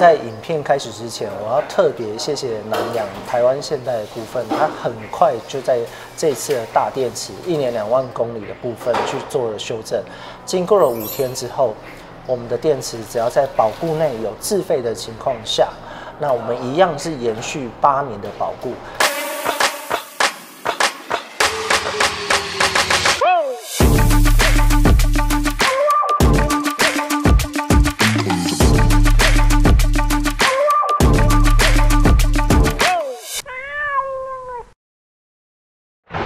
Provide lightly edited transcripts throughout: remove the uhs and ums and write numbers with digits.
在影片开始之前，我要特别谢谢南洋台湾现代的部分，它很快就在这次的大电池1年2万公里的部分去做了修正。经过了5天之后，我们的电池只要在保固内有自费的情况下，那我们一样是延续8年的保固。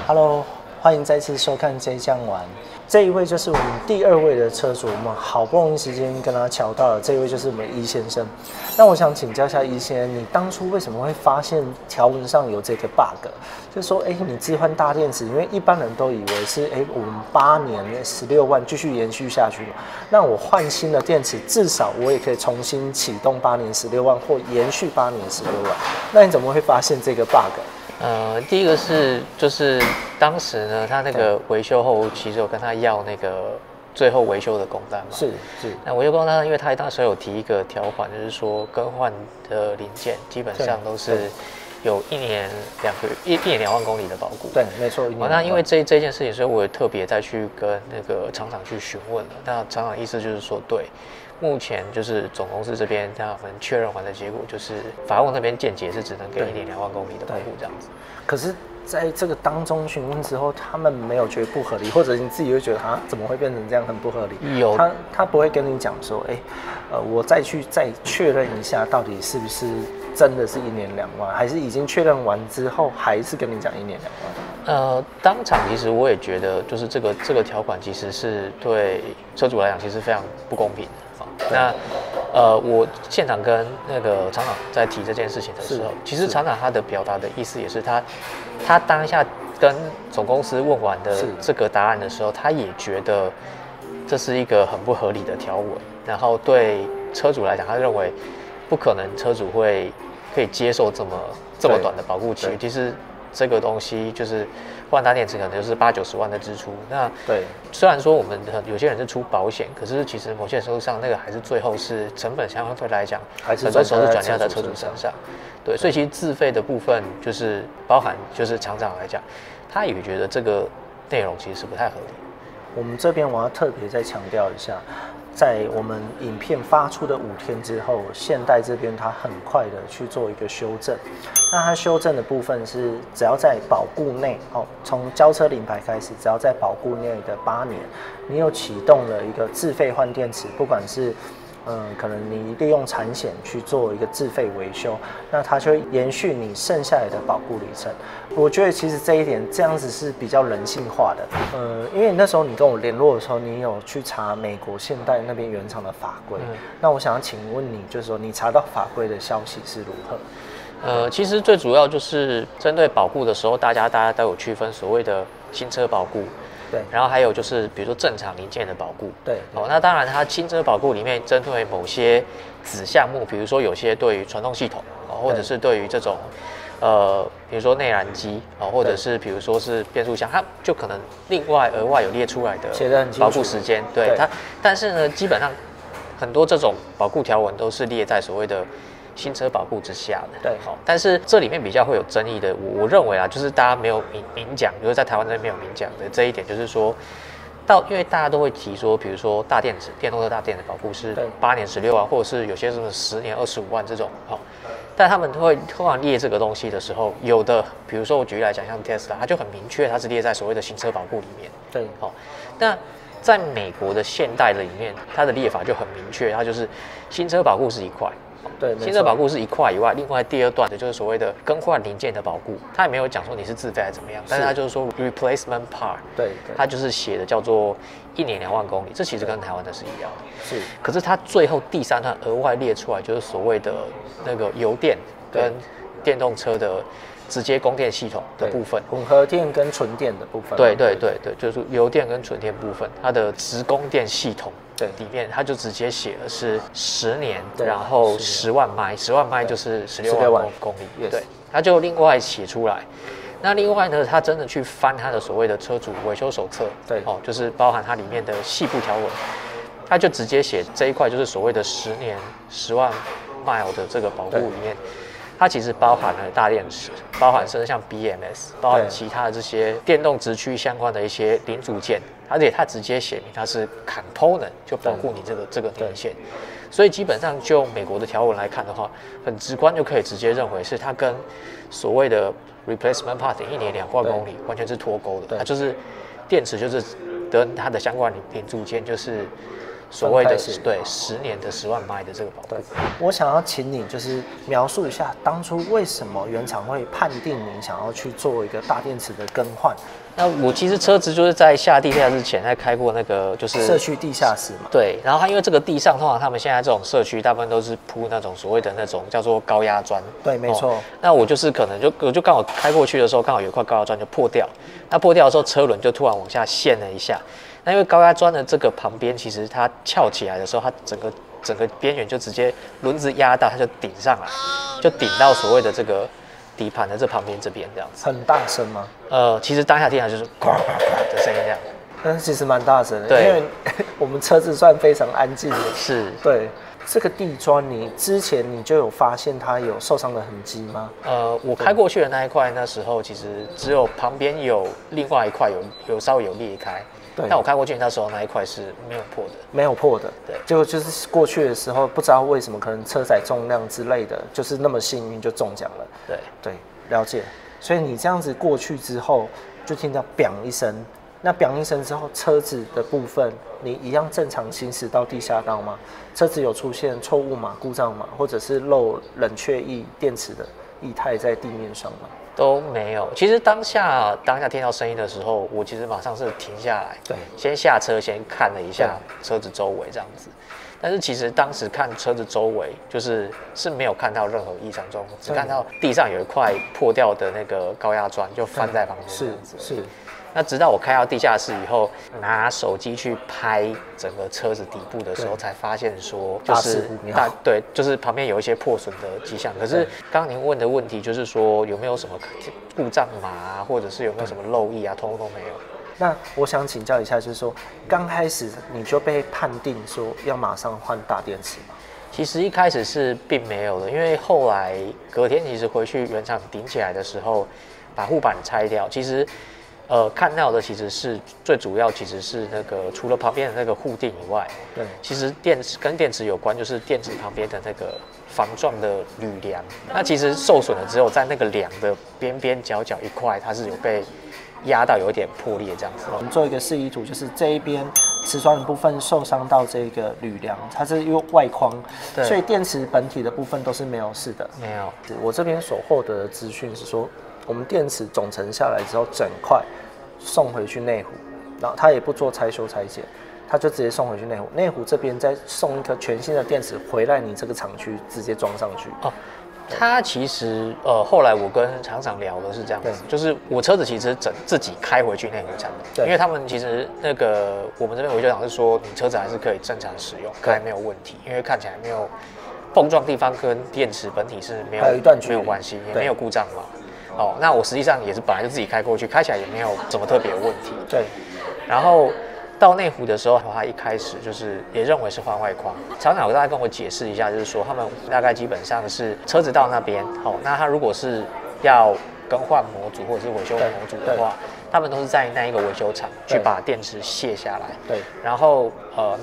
Hello， 欢迎再次收看 J 酱玩。这一位就是我们第2位的车主，我们好不容易时间跟他瞧到了。这一位就是我们伊先生。那我想请教一下伊先生，你当初为什么会发现条文上有这个 bug？ 就是说，你置换大电池，因为一般人都以为是，我们8年16万继续延续下去嘛。那我换新的电池，至少我也可以重新启动8年16万，或延续8年16万。那你怎么会发现这个 bug？第一个是就是当时呢，他那个维修后，其实有跟他要那个最后维修的工单嘛。是。那维修工单，因为他当时有提一个条款，就是说更换的零件基本上都是有1年2万公里的保固。对，没错。那因为这件事情，所以我也特别再去跟那个厂长去询问了。那厂长意思就是说，对。目前就是总公司这边他们确认完的结果，就是法务那边见解是只能给1年2万公里的保护这样子。可是在这个当中询问之后，他们没有觉得不合理，或者你自己会觉得怎么会变成这样，很不合理？有他不会跟你讲说，我再确认一下，到底是不是真的是1年2万，还是已经确认完之后还是跟你讲1年2万？当场其实我也觉得，就是这个条款其实是对车主来讲其实非常不公平的。那我现场跟那个厂长在提这件事情的时候，其实厂长他的表达的意思也是他当下跟总公司问完的这个答案的时候，他也觉得这是一个很不合理的条文，然后对车主来讲，他认为不可能车主可以接受这么短的保固期。其实这个东西就是换大电池，可能就是80、90万的支出。那虽然说我们有些人是出保险，可是其实某些程度上，那个还是最后是成本相对来讲，很多时候是转嫁在车主身上。对，所以其实自费的部分就是包含就是厂长来讲，他也觉得这个内容其实是不太合理。我们这边我要特别再强调一下。在我们影片发出的5天之后，现代这边它很快的去做一个修正。那它修正的部分是，只要在保固内，从交车领牌开始，只要在保固内的8年，你有启动了一个自费换电池，不管是可能你利用产险去做一个自费维修，那它就会延续你剩下来的保固里程。我觉得其实这一点这样子是比较人性化的。因为那时候你跟我联络的时候，你有去查美国现代那边原厂的法规。那我想要请问你，就是说你查到法规的消息是如何？其实最主要就是针对保固的时候，大家都有区分所谓的新车保固。对，然后还有就是比如说正常零件的保固，那当然它新车保固里面针对某些子项目，比如说有些对于传动系统，或者是对于这种比如说内燃机，或者是比如说是变速箱，它就可能另外额外有列出来的保固时间，它，但是呢，基本上很多这种保固条文都是列在所谓的新车保固之下的，但是这里面比较会有争议的，我认为就是大家没有明讲，比如在台湾这边没有明讲的这一点，就是说，因为大家都会提说，比如说大电池、电动车大电池保固是8年16万，或者是有些什么10年25万这种，但他们会通常列这个东西的时候，有的，比如说我举例来讲，像 Tesla， 它就很明确，它是列在所谓的新车保固里面，那在美国的现代的里面，它的列法就很明确，它就是新车保固是1块。新车保固是1块以外，另外第2段的就是所谓的更换零件的保固，他也没有讲说你是自费还是怎么样，但是他就是说 replacement part， 他就是写的叫做1年2万公里，这其实跟台湾的是一样的。可是他最后第3段额外列出来，就是所谓的那个油电跟电动车的直接供电系统的部分，混合电跟纯电的部分。对，就是油电跟纯电部分，它的直供电系统。里面它就直接写的是10年，然后10万迈，10万迈就是16万公里，对，它就另外写出来。那另外呢，他真的去翻他的所谓的车主维修手册，就是包含它里面的细部条文，他就直接写这一块就是所谓的10年10万 mile 的这个保固里面，它其实包含了大电池，包含甚至像 BMS， 包含其他的这些电动直驱相关的一些零组件，而且它直接写明它是 component， 就保护你这个零件。所以基本上就美国的条文来看的话，很直观就可以直接认为是它跟所谓的 replacement part 1年2万公里完全是脱钩的。它就是电池就是跟它的相关零组件就是所谓的对10年的10万迈的这个保护。我想要请你就是描述一下当初为什么原厂会判定你想要去做一个大电池的更换。那我其实车子就是在下地下室前还开过那个就是社区地下室嘛。对，然后它因为这个地上通常他们现在这种社区大部分都是铺那种所谓的那种叫做高压砖。对，没错。那我就是可能我就刚好开过去的时候，刚好有一块高压砖就破掉。那破掉的时候，车轮就突然往下陷了一下。那因为高压砖的这个旁边，其实它翘起来的时候，它整个边缘就直接轮子压到，它就顶上来，就顶到所谓的这个底盘的这旁边这边这样子。很大声吗？其实当下听起来就是呱呱呱的声音这样。但是其实蛮大声的，因为我们车子算非常安静的。是。对。这个地砖，你之前你就有发现它有受伤的痕迹吗？我开过去的那一块，那时候其实只有旁边有另外一块有稍微有裂开。对，但我开过去那时候那一块是没有破的，没有破的。对，就是过去的时候，不知道为什么，可能车载重量之类的，就是那么幸运就中奖了。对，了解。所以你这样子过去之后，就听到“砰”一声，那“砰”一声之后，车子的部分你一样正常行驶到地下道吗？车子有出现错误码、故障码，或者是漏冷却液、电池的液态在地面上吗？都没有。其实当下听到声音的时候，我其实马上是停下来，对，先下车先看了一下车子周围这样子。但是其实当时看车子周围，是没有看到任何异常状况，只看到地上有一块破掉的那个高压砖就翻在旁边这样子。是。那直到我开到地下室以后，拿手机去拍整个车子底部的时候，才发现说，就是旁边有一些破损的迹象。可是刚刚您问的问题就是说，有没有什么故障码啊，或者是有没有什么漏液啊，通通都没有。那我想请教一下，就是说，刚开始你就被判定说要马上换大电池吗？其实一开始是并没有的，因为后来隔天其实回去原厂顶起来的时候，把护板拆掉，其实。看到的其实是最主要，其实是那个除了旁边的那个护垫以外，对，其实跟电池有关，就是电池旁边的那个防撞的铝梁，那其实受损了只有在那个梁的边边角角一块，它是有被压到有一点破裂这样子。我们做一个示意图，就是这一边磁栓的部分受伤到这个铝梁，它是因为外框，所以电池本体的部分都是没有事的。没有，我这边所获得的资讯是说，我们电池总成下来之后，整块送回去内湖，然后他也不做拆修拆解，他就直接送回去内湖。内湖这边再送一颗全新的电池回来，你这个厂区直接装上去。哦，他其实后来我跟厂长聊的是这样子，就是我车子其实自己开回去内湖厂的，因为他们其实那个我们这边维修厂是说，你车子还是可以正常使用，开没有问题，因为看起来没有碰撞地方跟电池本体是没有关系，也没有故障嘛。哦，那我实际上也是本来就自己开过去，开起来也没有什么特别的问题。对，然后到内湖的时候，他一开始就是也认为是换外框。厂长大概跟我解释一下，就是说他们大概基本上是车子到那边，哦，那他如果是要更换模组或者是维修模组的话，他们都是在那一个维修厂去把电池卸下来。对，然后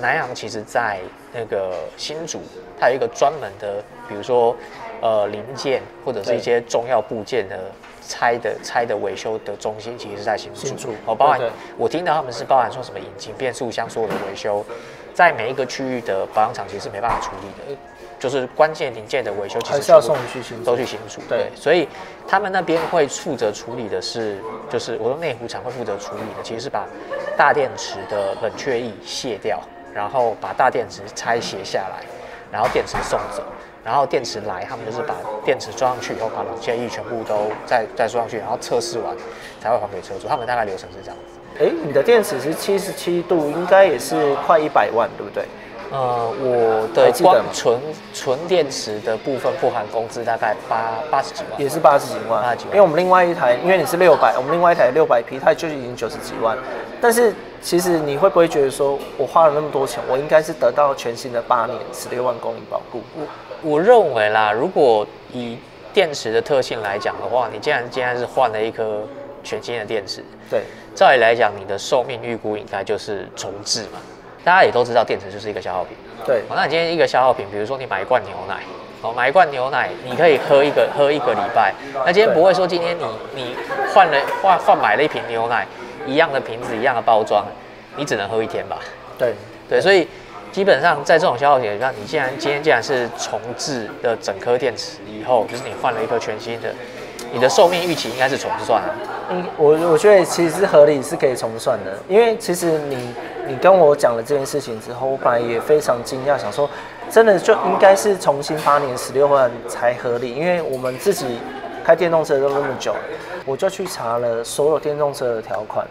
南洋其实在那个新竹，它有一个专门的，比如说零件或者是一些重要部件的拆的维修的中心，其实是在新竹。哦，包含我听到他们是包含说什么引擎、变速箱所有的维修，在每一个区域的保养厂其实是没办法处理的。就是关键零件的维修，其实还是要送去新竹，都去新竹。对，所以他们那边会负责处理的是，就是我说内湖厂会负责处理的，其实是把大电池的冷却液卸掉，然后把大电池拆卸下来，然后电池送走，然后电池来，他们就是把电池装上去以后，把冷却液全部都再装上去，然后测试完才会还给车主。他们大概流程是这样子。你的电池是77度，应该也是快100万，对不对？我的光纯电池的部分不含工资，大概80几万，也是80几万。因为我们另外一台，因为你是600，我们另外一台600P，它就已经90几万。但是其实你会不会觉得说，我花了那么多钱，我应该是得到全新的8年16万公里保固？我认为啦，如果以电池的特性来讲的话，你既然今天是换了一颗全新的电池，对，照理来讲，你的寿命预估应该就是重置嘛。大家也都知道，电池就是一个消耗品。对，那你今天一个消耗品，比如说你买一罐牛奶，买一罐牛奶，你可以喝一个礼拜。那今天不会说今天你买了一瓶牛奶，一样的瓶子，一样的包装，你只能喝1天吧？对，所以基本上在这种消耗品上，你今天既然是重置的整颗电池以后，就是你换了一颗全新的，你的寿命预期应该是重算啊。我觉得其实合理是可以重算的，因为其实你跟我讲了这件事情之后，我本来也非常惊讶，想说真的就应该是重新8年16万才合理，因为我们自己开电动车都那么久，我就去查了所有电动车的条款。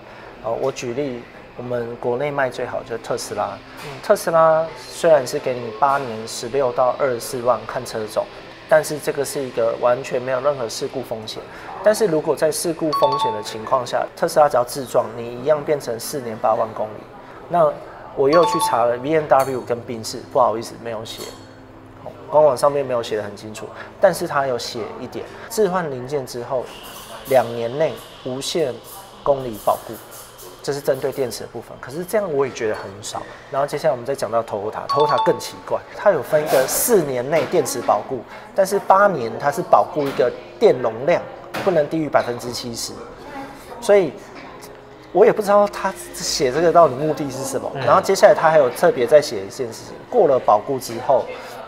我举例，我们国内卖最好就是特斯拉，特斯拉虽然是给你8年16到24万看车种。但是这个是一个完全没有任何事故风险。但是如果在事故风险的情况下，特斯拉只要自撞，你一样变成4年8万公里。那我又去查了 BMW 跟宾士，不好意思没有写，官网上面没有写得很清楚。但是它有写一点，置换零件之后2年内无限公里保固。这是针对电池的部分，可是这样我也觉得很少。然后接下来我们再讲到 Toyota 更奇怪，它有分一个4年内电池保固，但是8年它是保固一个电容量不能低于70%，所以我也不知道他写这个到底目的是什么。然后接下来他还有特别再写一件事情，过了保固之后，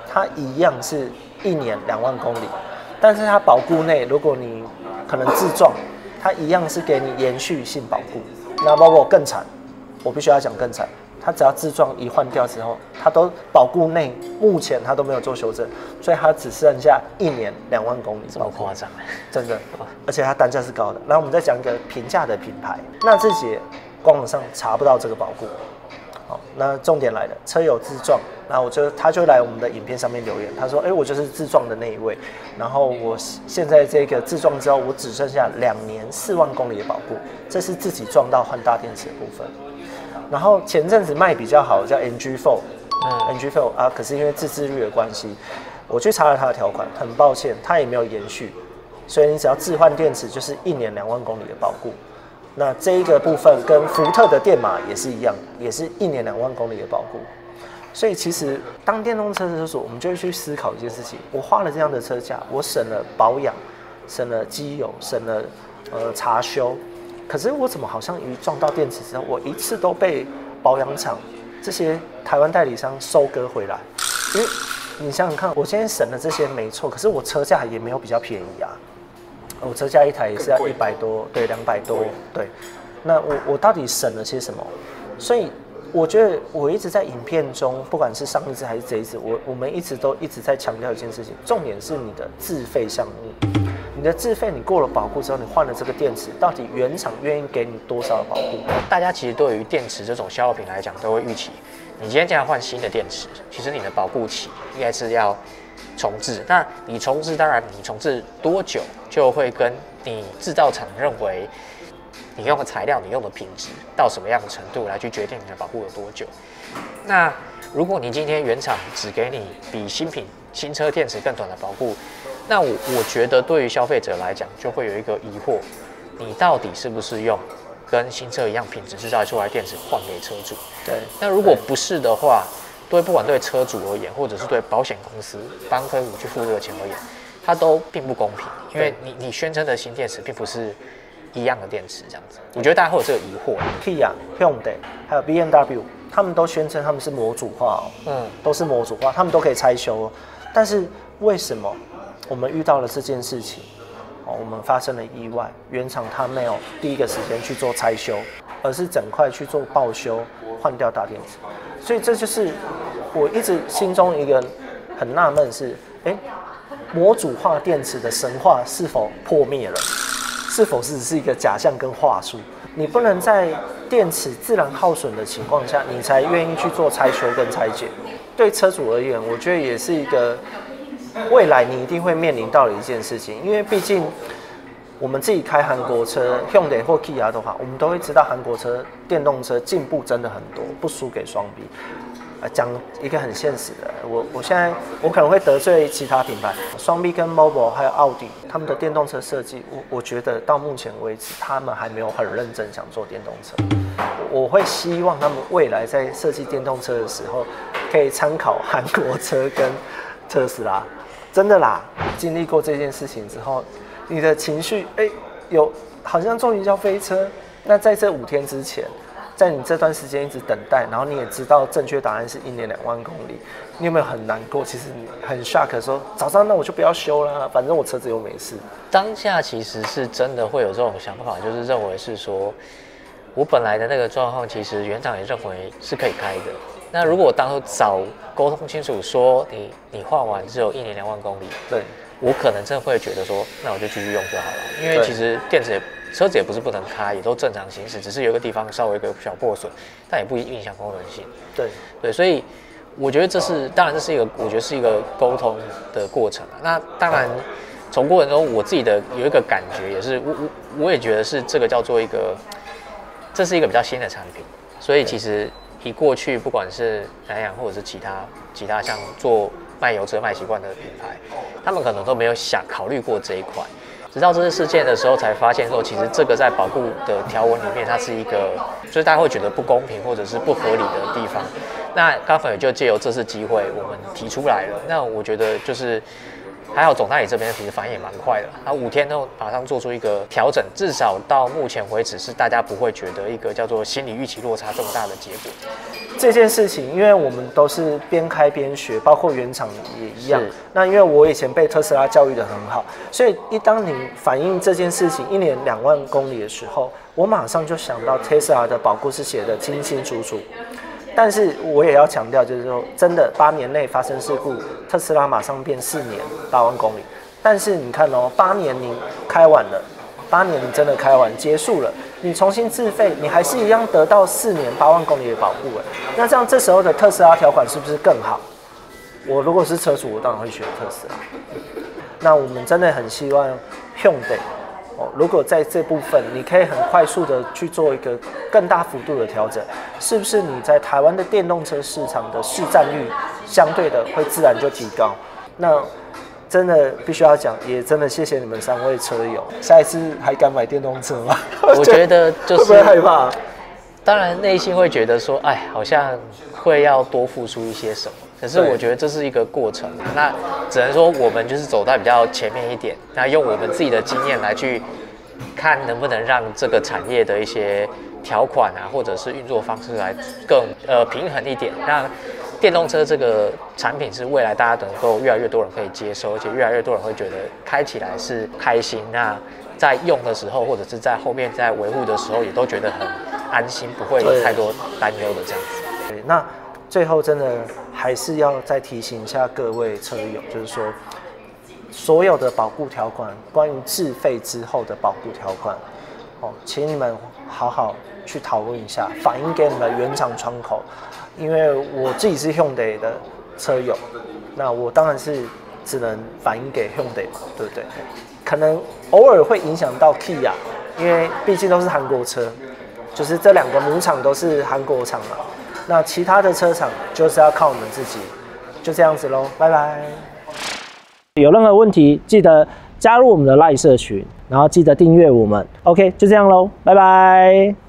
它一样是1年2万公里，但是它保固内如果你可能自撞，它一样是给你延续性保固。那包括更惨，我必须要讲更惨。它只要自撞一换掉之后，它都保固内，目前它都没有做修正，所以它只剩下1年2万公里。这么夸张？真的，而且它单价是高的。然后我们再讲一个平价的品牌，那自己官网上查不到这个保固。好，那重点来了，车友自撞，然后他就来我们的影片上面留言，他说：“我就是自撞的那一位，然后我现在这个自撞之后，我只剩下2年4万公里的保固，这是自己撞到换大电池的部分。然后前阵子卖比较好的叫 NG4 啊，可是因为自制率的关系，我去查了它的条款，很抱歉，它也没有延续，所以你只要置换电池就是1年2万公里的保固。”那这一个部分跟福特的电马也是一样，也是1年2万公里的保固。所以其实当电动车车主，我们就会去思考一件事情：我花了这样的车价，我省了保养，省了机油，省了查修，可是我怎么好像一撞到电池之后，我一次都被保养厂这些台湾代理商收割回来？因为你想想看，我今天省了这些没错，可是我车价也没有比较便宜啊。我车价一台也是要100多，对，200多，对。那我到底省了些什么？所以我觉得我一直在影片中，不管是上一支还是这一支，我们一直在强调一件事情，重点是你的自费项目。你的自费，你过了保固之后，你换了这个电池，到底原厂愿意给你多少的保固？大家其实对于电池这种消耗品来讲，都会预期，你今天这样换新的电池，其实你的保固期应该是要重置。那你重置，当然你重置多久，就会跟你制造厂认为你用的材料、你用的品质到什么样的程度来去决定你的保护有多久。那如果你今天原厂只给你比新车电池更短的保护，那我觉得对于消费者来讲，就会有一个疑惑：你到底是不是用跟新车一样品质制造出来的电池换给车主？对。那如果不是的话，不管对车主而言，或者是对保险公司帮车主去付这个钱而言，它都并不公平，因为你宣称的新电池并不是一样的电池，这样子，我觉得大家会有这个疑惑。Kia、Hyundai 还有 BMW， 他们都宣称他们是模组化都是模组化，他们都可以拆修但是为什么我们遇到了这件事情？我们发生了意外，原厂它没有第一个时间去做拆修，而是整块去做报修，换掉大电池。所以这就是我一直心中一个很纳闷是，模组化电池的神话是否破灭了？是否只是一个假象跟话术？你不能在电池自然耗损的情况下，你才愿意去做拆修跟拆解。对车主而言，我觉得也是一个未来你一定会面临到的一件事情，因为毕竟我们自己开韩国车 Hyundai 或 Kia 的话，我们都会知道韩国车电动车进步真的很多，不输给双 B。讲一个很现实的，我现在我可能会得罪其他品牌，双 B 跟 Volvo 还有奥迪，他们的电动车设计，我觉得到目前为止，他们还没有很认真想做电动车。我会希望他们未来在设计电动车的时候，可以参考韩国车跟特斯拉。真的啦，经历过这件事情之后，你的情绪有好像终于要飞车。那在这5天之前，在你这段时间一直等待，然后你也知道正确答案是1年2万公里，你有没有很难过？其实你很 shock 说，早上那我就不要修了，反正我车子又没事。当下其实是真的会有这种想法，就是认为是说，我本来的那个状况，其实园长也认为是可以开的。那如果我当初早沟通清楚，说你换完只有1年2万公里，对，我可能真的会觉得说，那我就继续用就好了，因为其实车子也不是不能开，也都正常行驶，只是有一个地方稍微有一个小破损，但也不影响功能性。对，所以我觉得当然这是一个，我觉得是一个沟通的过程。那当然，从过程中我自己的有一个感觉，也是我也觉得是这个叫做这是一个比较新的产品，所以其实以过去不管是南洋或者是其他像做卖油车卖习惯的品牌，他们可能都没有考虑过这一块。直到这次事件的时候，才发现说，其实这个在保固的条文里面，它是一个，就是大家会觉得不公平或者是不合理的地方。那刚好也就借由这次机会，我们提出来了。那我觉得就是还好，总代理这边其实反应也蛮快的，他5天都马上做出一个调整，至少到目前为止是大家不会觉得一个叫做心理预期落差这么大的结果。这件事情，因为我们都是边开边学，包括原厂也一样。那因为我以前被特斯拉教育得很好，所以当你反映这件事情1年2万公里的时候，我马上就想到特斯拉的保固是写得清清楚楚。但是我也要强调，就是说，真的8年内发生事故，特斯拉马上变4年8万公里。但是你看哦，8年你开完了，8年你真的开完结束了，你重新自费，你还是一样得到4年8万公里的保护。那这样这时候的特斯拉条款是不是更好？我如果是车主，我当然会选特斯拉。那我们真的很希望 Hyundai。如果在这部分你可以很快速的去做一个更大幅度的调整，是不是你在台湾的电动车市场的市占率相对的会自然就提高？那真的必须要讲，也真的谢谢你们3位车友。下一次还敢买电动车吗？我觉得就是会不会害怕？当然内心会觉得说，好像会要多付出一些什么。可是我觉得这是一个过程，那只能说我们就是走在比较前面一点，那用我们自己的经验来去看能不能让这个产业的一些条款啊，或者是运作方式来更平衡一点，让电动车这个产品是未来大家能够越来越多人可以接受，而且越来越多人会觉得开起来是开心，那在用的时候或者是在后面在维护的时候也都觉得很安心，不会有太多担忧的这样子。对，那最后真的还是要再提醒一下各位车友，就是说所有的保固条款，关于自费之后的保固条款，请你们好好去讨论一下，反映给你们原厂窗口。因为我自己是 Hyundai 的车友，那我当然是只能反映给 Hyundai 嘛，对不对？可能偶尔会影响到 Kia， 因为毕竟都是韩国车，就是这2个母厂都是韩国厂嘛。那其他的车厂就是要靠我们自己，就这样子咯，拜拜。有任何问题记得加入我们的 LINE 社群，然后记得订阅我们。OK， 就这样咯，拜拜。